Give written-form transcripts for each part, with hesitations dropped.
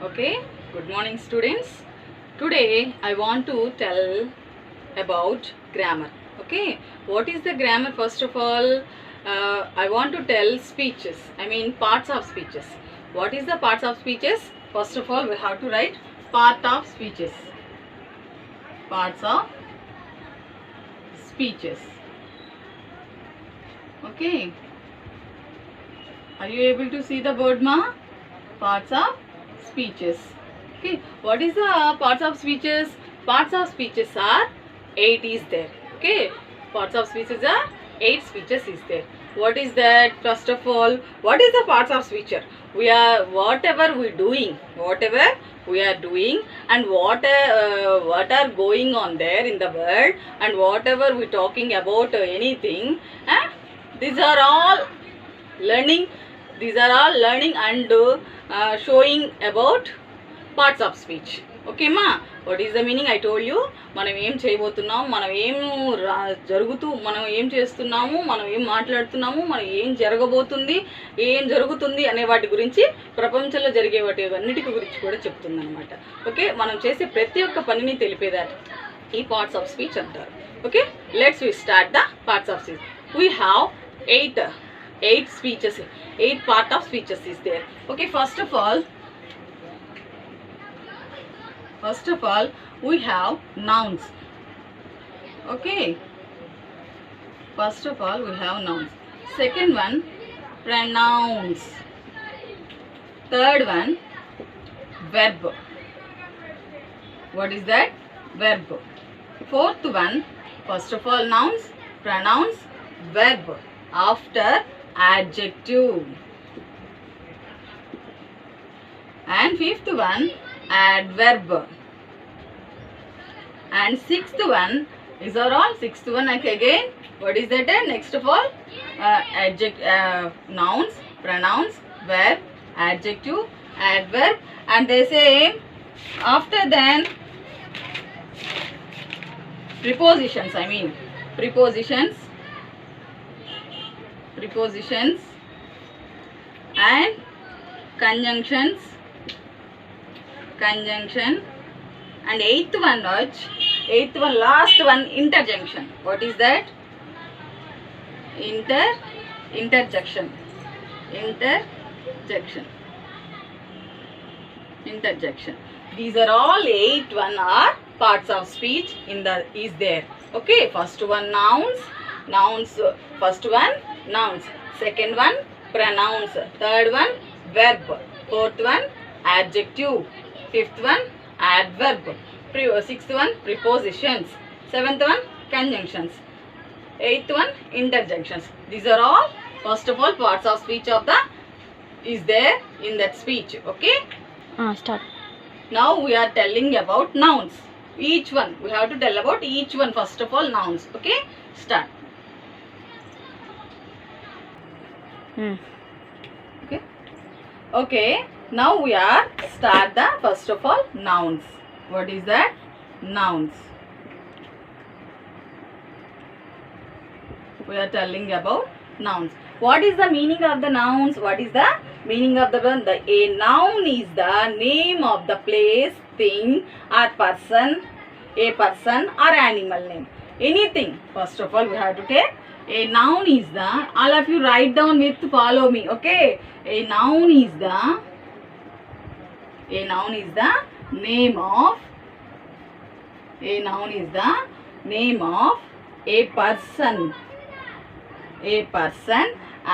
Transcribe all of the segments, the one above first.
Okay, good morning students. Today I want to tell about grammar. Okay, what is the grammar? First of all, I want to tell speeches. I mean parts of speeches. What is the parts of speeches? First of all, we have to write part of speeches. Parts of speeches. Okay. Are you able to see the board, ma? Parts of speeches. Okay, what is the parts of speeches? Parts of speeches are 8 is there. Okay, parts of speeches are 8 speeches is there. What is that? First of all, what is the parts of speech? We are whatever we doing, and what are going on there in the world, and whatever we talking about anything. These are all learning. These are all learning and showing about parts of speech. Okay ma, what is the meaning? I told you, మనం ఏం చేయబోతున్నాం, మనం ఏం మనం ఏం చేస్తున్నాము, మనం ఏం మాట్లాడుతున్నాము, మనం ఏం జరుగుతుంది అనే వాటి గురించి, ప్రపంచంలో జరిగే వాటి అన్నిటి గురించి కూడా చెప్తుంది అనమాట. ఓకే, మనం చేసే ప్రతి ఒక్క పనిని తెలిపేదాన్ని ఈ పార్ట్స్ ఆఫ్ స్పీచ్ అంటారు. Okay, let's we start the parts of speech. We have 8 speeches, 8 part of speeches is there. Okay, first of all we have nouns. Okay, first of all we have nouns. Second one, pronouns. Third one, verb. What is that? Verb. Fourth one, first of all nouns, pronouns, verb, after adjective. And fifth one, adverb. And sixth one is all. Sixth one again, what is that? Next of all, nouns, pronouns, verb, adjective, adverb, and they say after then prepositions. I mean prepositions and conjunction, and eighth one last one, interjection. What is that? Interjection. These are all 8 one are parts of speech is there. Okay, first one nouns. First one nouns, second one pronouns, third one verb, fourth one adjective, fifth one adverb, sixth one prepositions, seventh one conjunctions, eighth one interjections. These are all first of all parts of speech of the is there in that speech. Okay, start. Now we are telling about nouns. Each one we have to tell about each one. First of all nouns. Okay, start. Okay, now we are start the first of all nouns. What is that? Nouns. We are telling about nouns. What is the meaning of the nouns? What is the meaning of the a noun is the name of the place, thing or person, a person or animal name, anything. First of all we have to take a noun is the, all of you write down with, follow me. Okay, a noun is the name of a person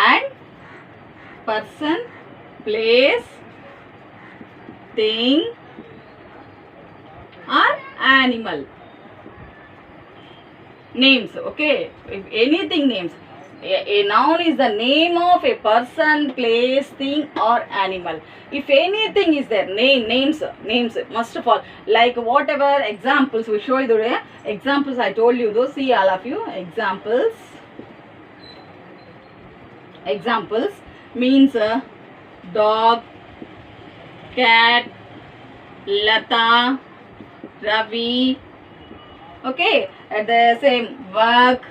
and person, place, thing or animal names. Okay, if anything names, a noun is the name of a person, place, thing or animal. If anything is there, names must of all, like whatever examples we show you the examples I told you those. See all of you, examples means dog, cat, Lata, Ravi. Okay, at the same work,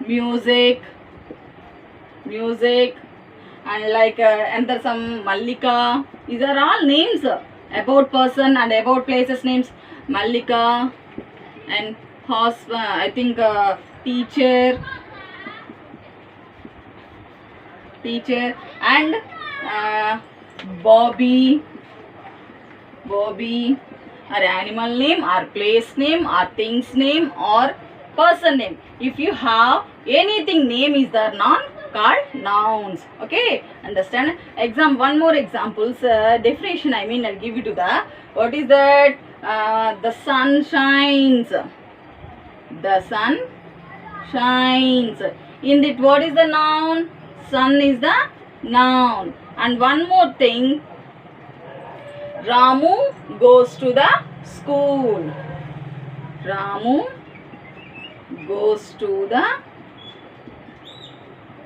music, and like enter some Mallika. These are all names about person and about places names. Mallika and I think teacher and uh, Bobby or animal name or place name or things name or person name. If you have anything name is the non called nouns. Okay, understand? One more examples definition. I mean, I'll give you to the what is that? The sun shines. The sun shines. In it, what is the noun? Sun is the noun. And one more thing. Ramu goes to the school. Ramu goes to the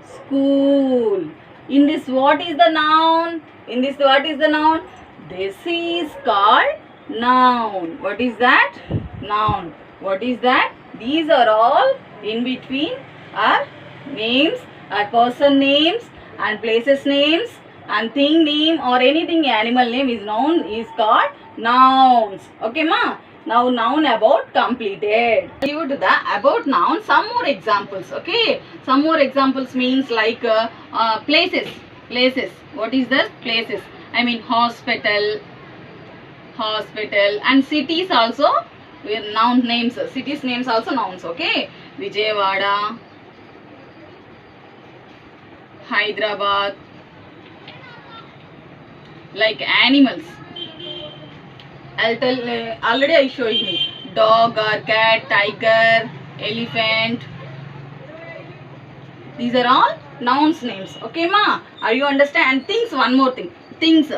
school. In this, what is the noun? In this, what is the noun? This is called noun. What is that? Noun. What is that? These are all in between are names, are person names and places names and thing name or anything animal name is noun is called nouns. Okay ma? Now noun about completed. Give to the about noun some more examples. Okay, some more examples means like places. What is the places? I mean hospital and cities also noun names. Cities names also nouns. Okay, Vijayawada, Hyderabad. Like animals, I'll tell already I showed me dog or cat, tiger, elephant. These are all nouns names. Okay ma? Are you understand? And things, one more thing. Things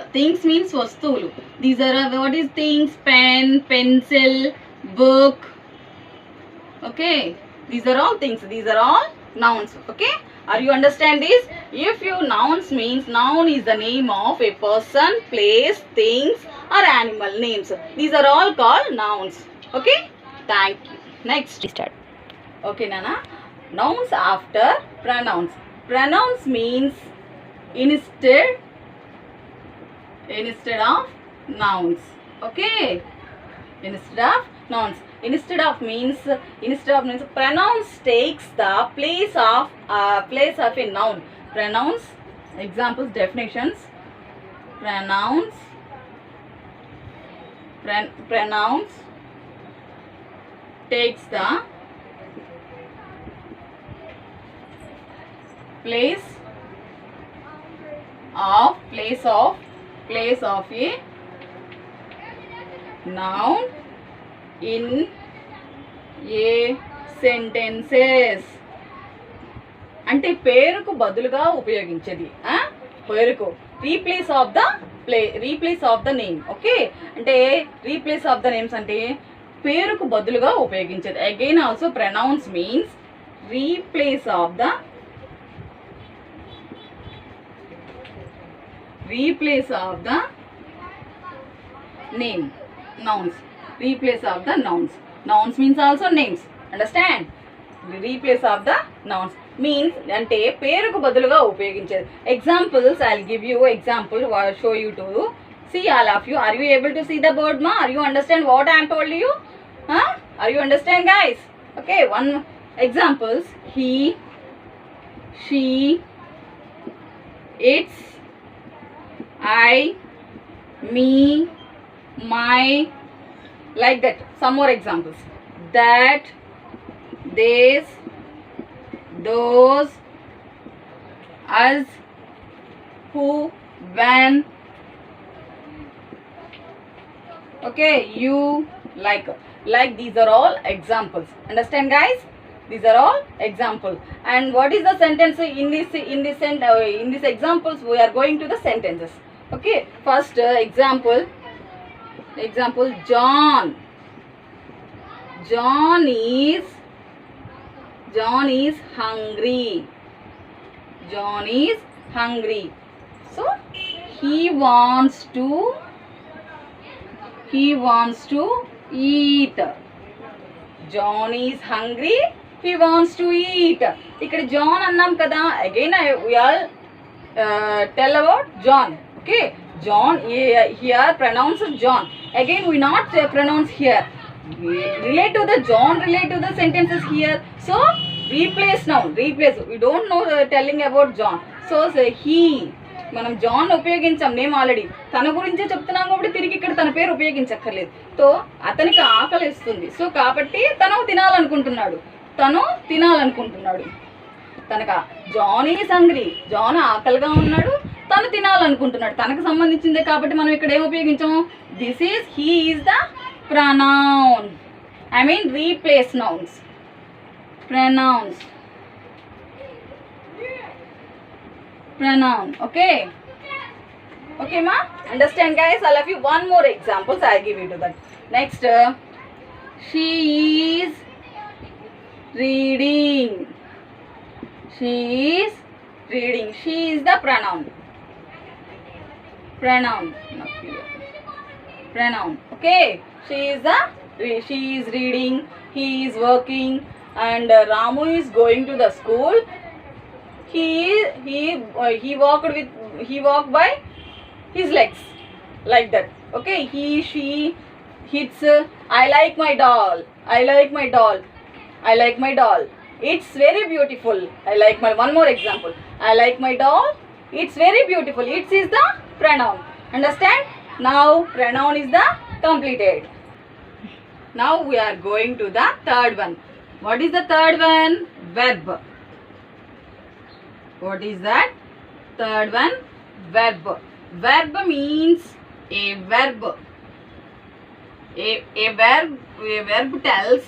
means vastulu. These are what is things? Pen, pencil, book. Okay, these are all things. These are all nouns. Okay, are you understand this? If you nouns means noun is the name of a person, place, things or animal names. These are all called nouns. Okay, thank you. Next start. Okay Nana, nouns after pronouns. Pronouns means instead of nouns. Okay, instead of nouns. Instead of means pronouns takes the place of a noun. Pronouns, examples, definitions. Pronouns takes the place of a noun in a sentences. అంటే పేరుకు బదులుగా ఉపయోగించేది. పేరుకు replace of the name. Okay, అంటే replace of the names అంటే పేరుకు బదులుగా ఉపయోగించేది. Again also pronouns means replace of the name. Nouns, replace of the nouns means also names. Understand? Replace of the nouns means ante peruku baduluga upayoginchedu. Examples, I'll give you example, show you to see all of you. Are you able to see the board ma? Are you understand what I am told you? Are you understand guys? Okay, one examples: he, she, its, I, me, my, like that. Some more examples: that, this, those, us, who, when. Okay, you, like these are all examples. Understand guys? These are all examples. And what is the sentence in this examples? We are going to the sentences. Okay, first example, John is hungry. John is hungry. So he wants to eat. John is hungry. He wants to eat. ఇక్కడ John అన్నాం కదా. Again we all tell about John. Okay, John, here pronounced John. Again, we not pronounce here. Relate to the John, relate to the sentences here. So, replace noun, replace. We don't know telling about John. So, say he. మనం John ఉపయోగించాం name already, తన గురించే చెప్తున్నాం కాబట్టి తిరిగి ఇక్కడ తన పేరు ఉపయోగించక్కర్లేదు. So అతనికి ఆకలి ఇస్తుంది, సో కాబట్టి తను తినాలనుకుంటున్నాడు, తనక జాన్ ఈజ్ హంగ్రీ, జాన్ ఆకలిగా ఉన్నాడు, తను తినాలనుకుంటున్నాడు, తనకు సంబంధించిందే కాబట్టి మనం ఇక్కడ ఏం ఉపయోగించాము, this is he is the pronoun, I mean replace nouns, pronouns, pronoun. Okay ma, understand guys? I'll have you one more examples, I'll give you to that. Next, she is reading, she is the pronoun, okay. She is reading, he is working, and Ramu is going to the school. He walked by his legs, like that. Okay, she hits, I like my doll, it's very beautiful. One more example, I like my doll, it's very beautiful. It is the pronoun. Understand? Now pronoun is the completed. Now we are going to the third one. What is the third one? Verb. What is that? Third one, verb. Verb means a verb. A verb tells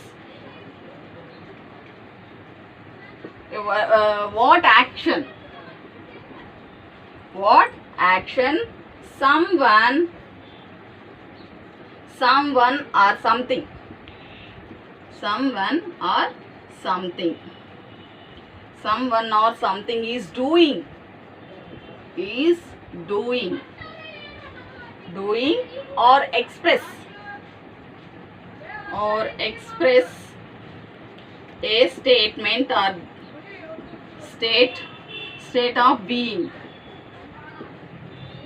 what action someone or something is doing or express a statement or state of being.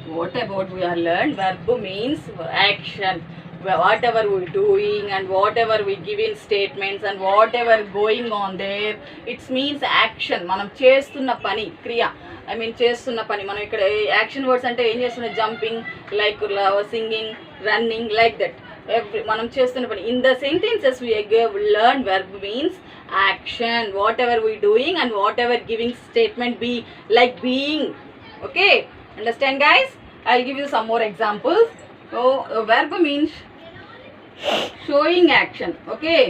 What about we are learned? Verb means action. Whatever we doing and whatever we give in statements and whatever going on there, it means action. మనం చేస్తున్న పని, క్రియ, I mean చేస్తున్న పని. మనం ఇక్కడ action words అంటే ఏం చేస్తున్నా, jumping, like singing, running, like that. మనం చేస్తున్న పని. In the sentences we learn verb means action, whatever we doing and whatever giving statement be, like being. Okay, understand guys? I'll give you some more examples. So verb means showing action. Okay,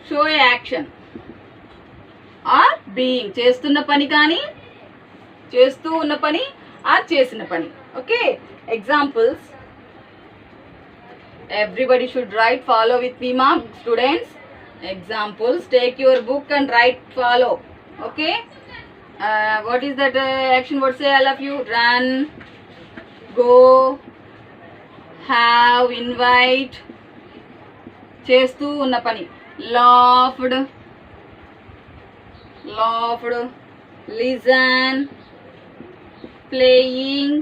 show a action or being, చేస్తున్న పని కానీ, చేస్తూ ఉన్న పని or చేసిన పని. Okay, examples. Everybody should write, follow with me ma students. Examples, take your book and write, follow. Okay, what is that action word? Say all of you. Run, go, have, invite, చేస్తూ ఉన్న పని. Laughed, listen, playing,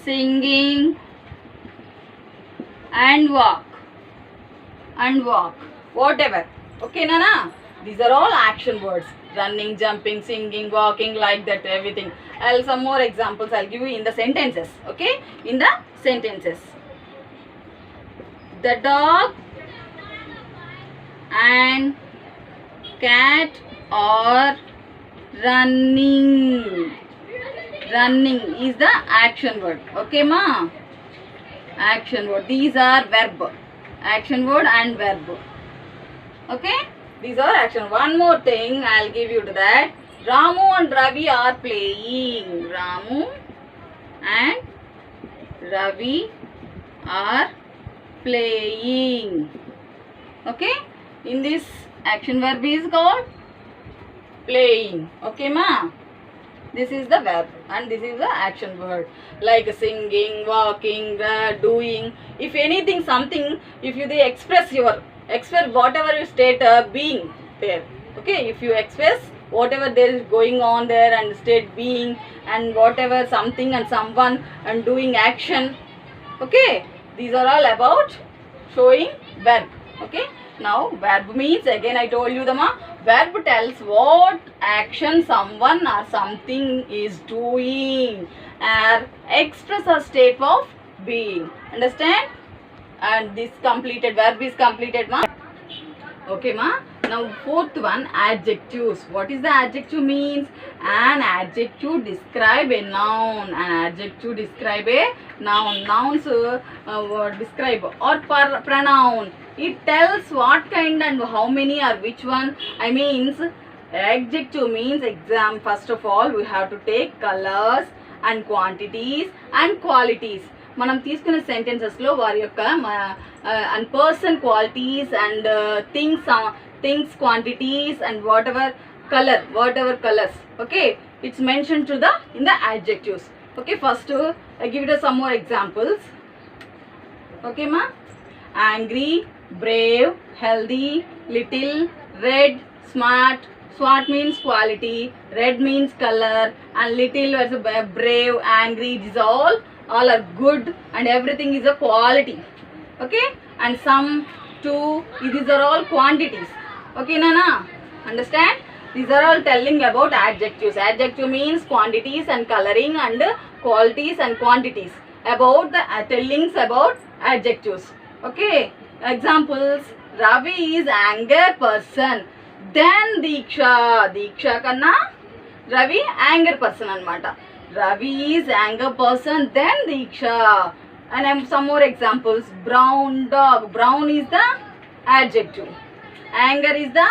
singing, and walk, whatever. Okay nana, these are all action words. Running, jumping, singing, walking, like that, everything. I'll some more examples I'll give you in the sentences. Okay, in the sentences. The dog and cat are running is the action word. Okay ma, action word. These are verb, action word and verb. Okay, these are action. One more thing I'll give you to that. Ramu and Ravi are playing. Ramu and Ravi are playing. Okay, in this action verb is called playing. Okay ma, this is the verb and this is the action word, like singing, walking, doing. If anything, something, if you express whatever you state being there. Okay, if you express whatever there is going on there, and state being, and whatever something and someone and doing action. Okay, these are all about showing verb. Okay, now verb means, again I told you the verb tells what action someone or something is doing, or express a state of being. Understand? And this completed verb is completed, ma. Okay, ma. Now fourth one, adjectives. What is the adjective means? An adjective describe a noun. An adjective describe a noun. Nouns describe or pronoun. It tells what kind and how many or which one. I means adjective means exam. First of all, we have to take colors and quantities and qualities. మనం తీసుకున్న సెంటెన్సెస్లో వారి యొక్క and person qualities and things quantities and what ever colours. Okay, it's mention to the in the adjectives. Okay, first I give it some more examples. Okay, ma. Angry, brave, healthy, little, red, smart. Smart means quality, red means color, and little was brave, angry. These all are good, and everything is a quality. Okay, and some, two, these are all quantities. Okay, nana, understand? These are all telling about adjectives. Adjective means quantities and coloring and qualities and quantities. About the tellings about adjectives. Okay, examples. Ravi is anger person. Then Diksha kanna Ravi anger person anamata. Ravi is anger person, then Diksha. And I have some more examples. Brown dog. Brown is the adjective. Anger is the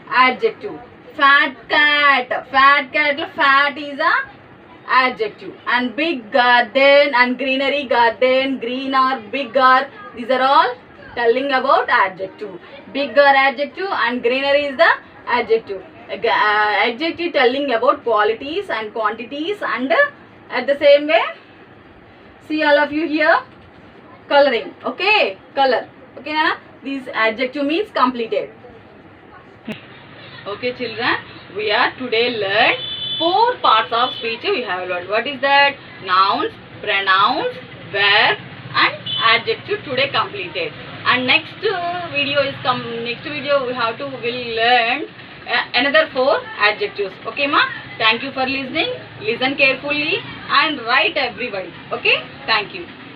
adjective. Fat cat. Fat is the adjective. And big garden and greenery garden. Green or bigger. These are all telling about adjective. Bigger adjective and greenery is the adjective. Adjective telling about qualities and quantities, and at the same way, see all of you here, coloring. Okay, color. Okay, Nana? This adjective means completed. Okay, children, we are today learned 4 parts of speech. We have learned what is that? Nouns, pronouns, verb, and adjective today completed. And next video will learn another 4 adjectives. Okay, ma. Thank you for listening. Listen carefully and write everybody. Okay, thank you.